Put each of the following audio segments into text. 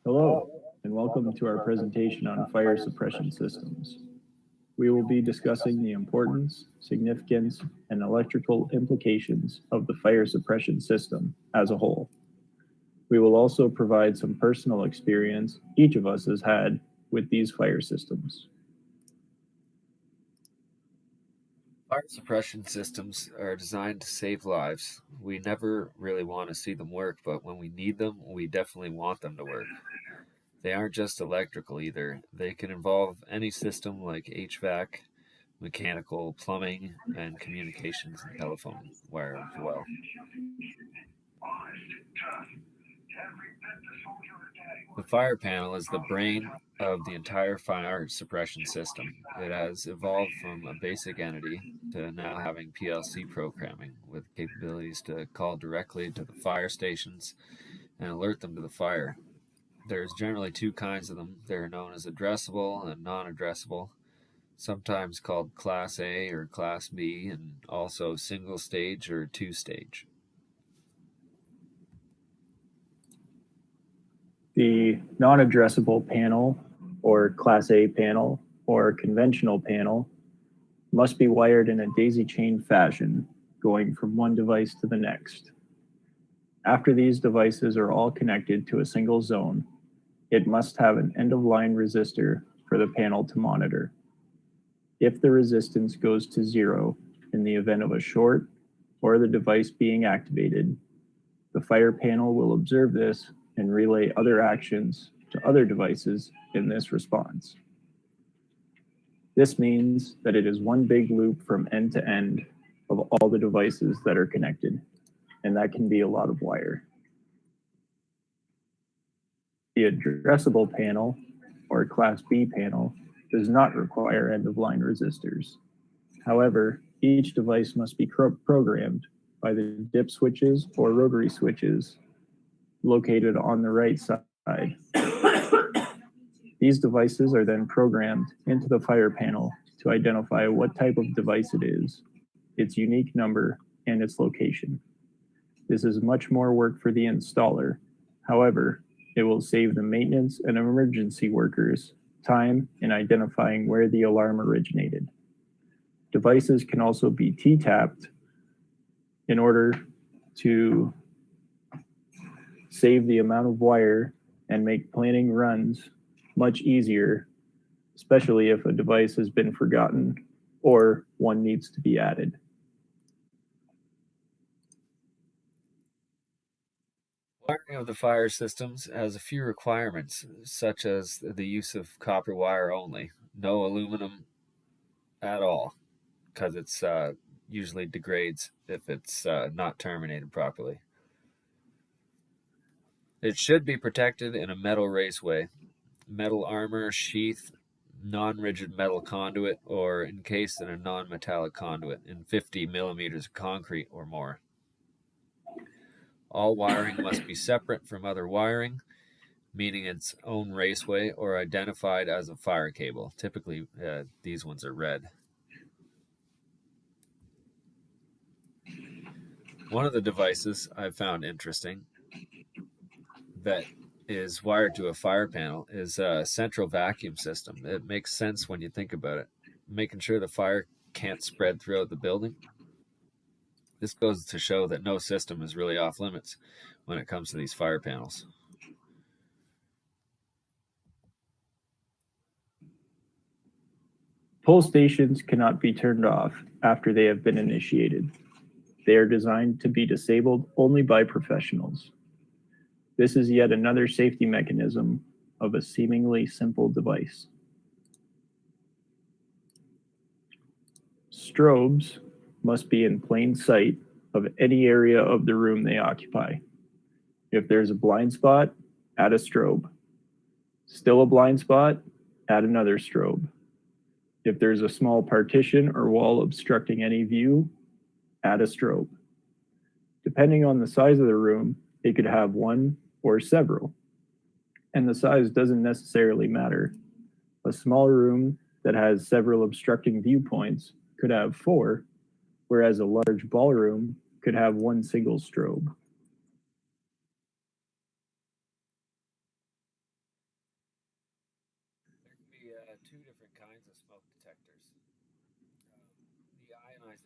Hello, and welcome to our presentation on fire suppression systems. We will be discussing the importance, significance, and electrical implications of the fire suppression system as a whole. We will also provide some personal experience each of us has had with these fire systems. Fire suppression systems are designed to save lives. We never really want to see them work, but when we need them, we definitely want them to work. They aren't just electrical either. They can involve any system like HVAC, mechanical, plumbing, and communications and telephone wire as well. The fire panel is the brain of the entire fire suppression system. It has evolved from a basic entity to now having PLC programming with capabilities to call directly to the fire stations and alert them to the fire. There's generally two kinds of them. They're known as addressable and non-addressable, sometimes called Class A or Class B, and also single stage or two stage. The non-addressable panel, or Class A panel, or conventional panel, must be wired in a daisy chain fashion, going from one device to the next. After these devices are all connected to a single zone, it must have an end-of-line resistor for the panel to monitor. If the resistance goes to zero in the event of a short or the device being activated, the fire panel will observe this and relay other actions to other devices in this response. This means that it is one big loop from end to end of all the devices that are connected, and that can be a lot of wire. The addressable panel, or Class B panel, does not require end-of-line resistors. However, each device must be programmed by the dip switches or rotary switches located on the right side. These devices are then programmed into the fire panel to identify what type of device it is, its unique number, and its location. This is much more work for the installer. However, it will save the maintenance and emergency workers time in identifying where the alarm originated. Devices can also be T-tapped in order to save the amount of wire and make planning runs much easier, especially if a device has been forgotten or one needs to be added. Wiring of the fire systems has a few requirements, such as the use of copper wire only, no aluminum at all, because it's usually degrades if it's not terminated properly. It should be protected in a metal raceway, metal armor, sheath, non-rigid metal conduit, or encased in a non-metallic conduit in 50 millimeters of concrete or more. All wiring must be separate from other wiring, meaning its own raceway or identified as a fire cable. Typically, these ones are red. One of the devices I found interesting that is wired to a fire panel is a central vacuum system. It makes sense when you think about it, making sure the fire can't spread throughout the building. This goes to show that no system is really off limits when it comes to these fire panels. Pull stations cannot be turned off after they have been initiated. They are designed to be disabled only by professionals. This is yet another safety mechanism of a seemingly simple device. Strobes must be in plain sight of any area of the room they occupy. If there's a blind spot, add a strobe. Still a blind spot, add another strobe. If there's a small partition or wall obstructing any view, add a strobe. Depending on the size of the room, it could have one or several. And the size doesn't necessarily matter. A small room that has several obstructing viewpoints could have 4, whereas a large ballroom could have one single strobe.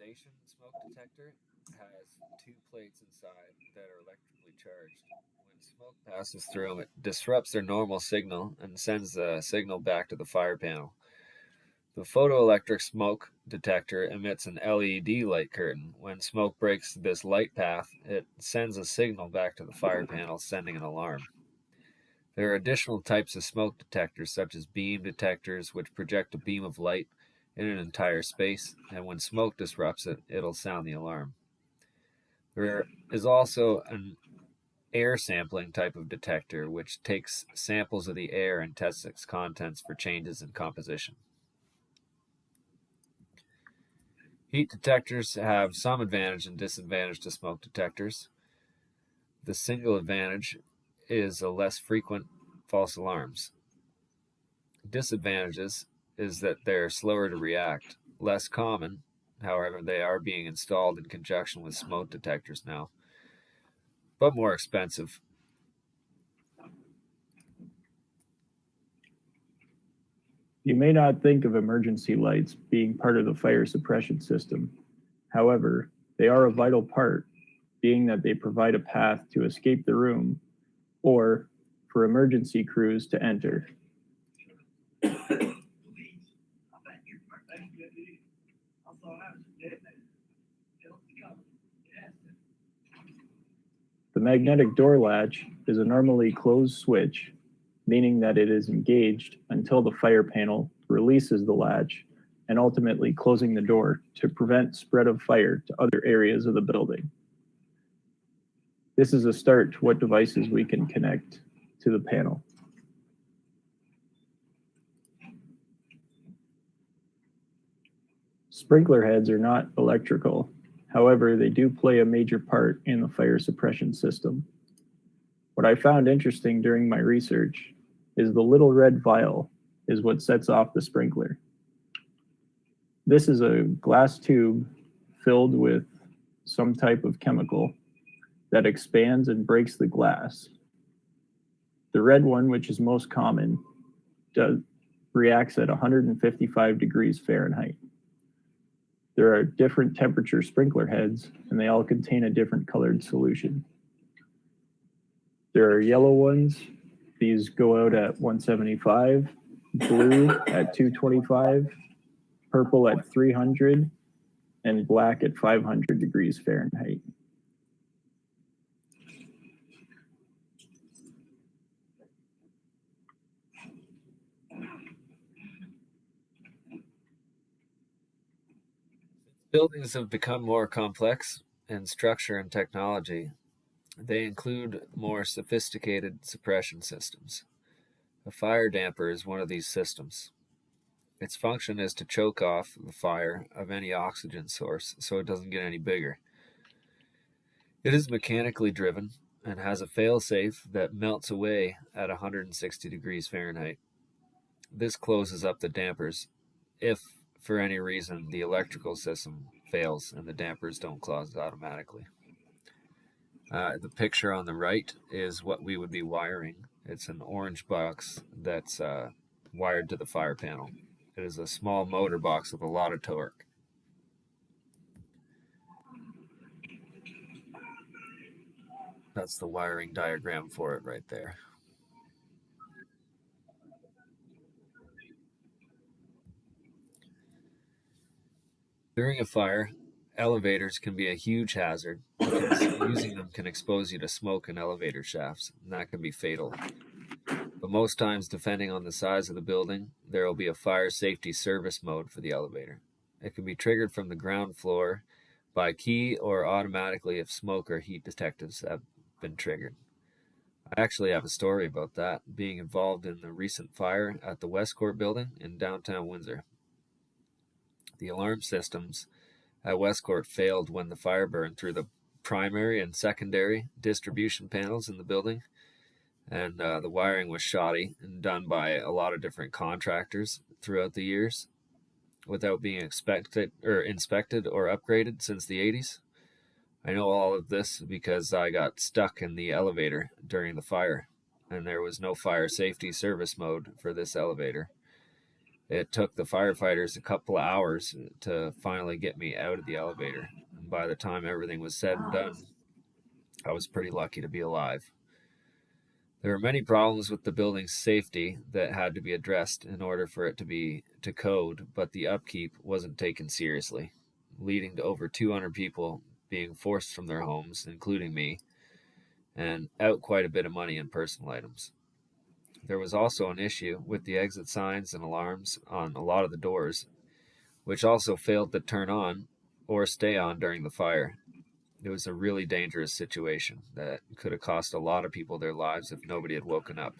ionization smoke detector has two plates inside that are electrically charged. When smoke passes through them, it disrupts their normal signal and sends the signal back to the fire panel. The photoelectric smoke detector emits an LED light curtain. When smoke breaks this light path, it sends a signal back to the fire panel, sending an alarm. There are additional types of smoke detectors, such as beam detectors, which project a beam of light in an entire space, and when smoke disrupts it, it'll sound the alarm. There is also an air sampling type of detector, which takes samples of the air and tests its contents for changes in composition. Heat detectors have some advantage and disadvantage to smoke detectors. The single advantage is a less frequent false alarms. Disadvantages is that they're slower to react, less common. However, they are being installed in conjunction with smoke detectors now, but more expensive. You may not think of emergency lights being part of the fire suppression system. However, they are a vital part, being that they provide a path to escape the room or for emergency crews to enter. The magnetic door latch is a normally closed switch, meaning that it is engaged until the fire panel releases the latch and ultimately closing the door to prevent spread of fire to other areas of the building. This is a start to what devices we can connect to the panel. Sprinkler heads are not electrical. However, they do play a major part in the fire suppression system. What I found interesting during my research is the little red vial is what sets off the sprinkler. This is a glass tube filled with some type of chemical that expands and breaks the glass. The red one, which is most common, reacts at 155 degrees Fahrenheit. There are different temperature sprinkler heads, and they all contain a different colored solution. There are yellow ones. These go out at 175, blue at 225, purple at 300, and black at 500 degrees Fahrenheit. Buildings have become more complex in structure and technology. They include more sophisticated suppression systems. A fire damper is one of these systems. Its function is to choke off the fire of any oxygen source so it doesn't get any bigger. It is mechanically driven and has a failsafe that melts away at 160 degrees Fahrenheit. This closes up the dampers if, for any reason, the electrical system fails and the dampers don't close automatically. The picture on the right is what we would be wiring. It's an orange box that's wired to the fire panel. It is a small motor box with a lot of torque. That's the wiring diagram for it right there. During a fire, elevators can be a huge hazard because using them can expose you to smoke in elevator shafts, and that can be fatal. But most times, depending on the size of the building, there will be a fire safety service mode for the elevator. It can be triggered from the ground floor by key or automatically if smoke or heat detectives have been triggered. I actually have a story about that, being involved in the recent fire at the Westcourt building in downtown Windsor. The alarm systems at Westcourt failed when the fire burned through the primary and secondary distribution panels in the building, and the wiring was shoddy and done by a lot of different contractors throughout the years without being inspected or upgraded since the 80s. I know all of this because I got stuck in the elevator during the fire, and there was no fire safety service mode for this elevator. It took the firefighters a couple of hours to finally get me out of the elevator. And by the time everything was said and done, I was pretty lucky to be alive. There were many problems with the building's safety that had to be addressed in order for it to be to code, but the upkeep wasn't taken seriously, leading to over 200 people being forced from their homes, including me, and out quite a bit of money in personal items. There was also an issue with the exit signs and alarms on a lot of the doors, which also failed to turn on or stay on during the fire. It was a really dangerous situation that could have cost a lot of people their lives if nobody had woken up.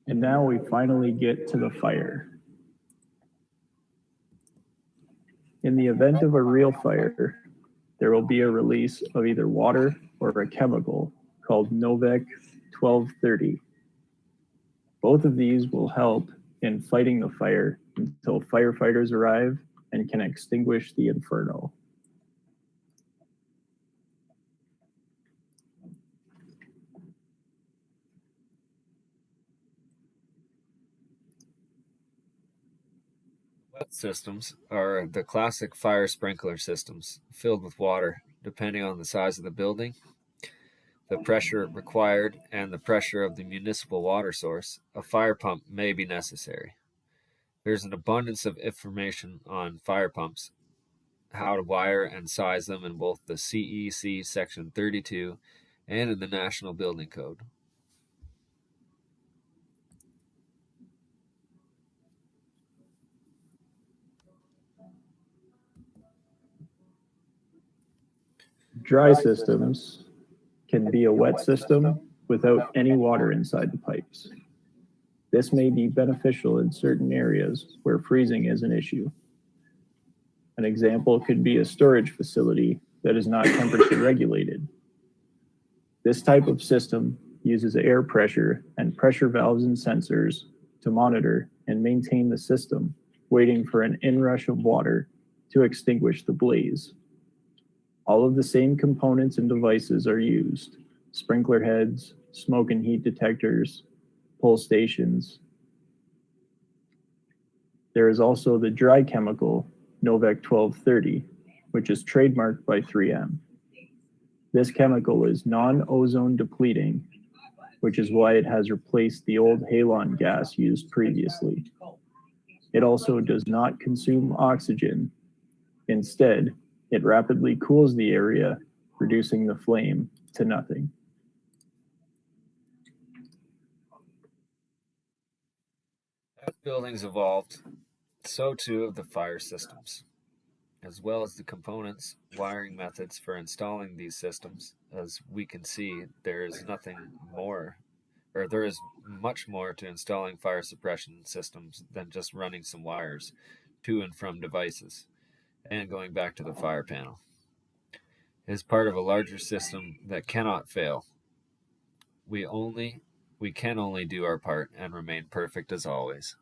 And now we finally get to the fire. In the event of a real fire, there will be a release of either water or a chemical called Novec 1230. Both of these will help in fighting the fire until firefighters arrive and can extinguish the inferno. Wet systems are the classic fire sprinkler systems filled with water, depending on the size of the building, the pressure required, and the pressure of the municipal water source. A fire pump may be necessary. There's an abundance of information on fire pumps, how to wire and size them in both the CEC Section 32 and in the National Building Code. Dry systems can be a wet system without any water inside the pipes. This may be beneficial in certain areas where freezing is an issue. An example could be a storage facility that is not temperature regulated. This type of system uses air pressure and pressure valves and sensors to monitor and maintain the system, waiting for an inrush of water to extinguish the blaze. All of the same components and devices are used: sprinkler heads, smoke and heat detectors, pull stations. There is also the dry chemical Novec 1230, which is trademarked by 3M. This chemical is non-ozone depleting, which is why it has replaced the old halon gas used previously. It also does not consume oxygen. Instead, it rapidly cools the area, reducing the flame to nothing. As buildings evolved, so too have the fire systems, as well as the components, wiring methods for installing these systems. As we can see, there is much more to installing fire suppression systems than just running some wires to and from devices and going back to the fire panel. It is part of a larger system that cannot fail. We can only do our part and remain perfect as always.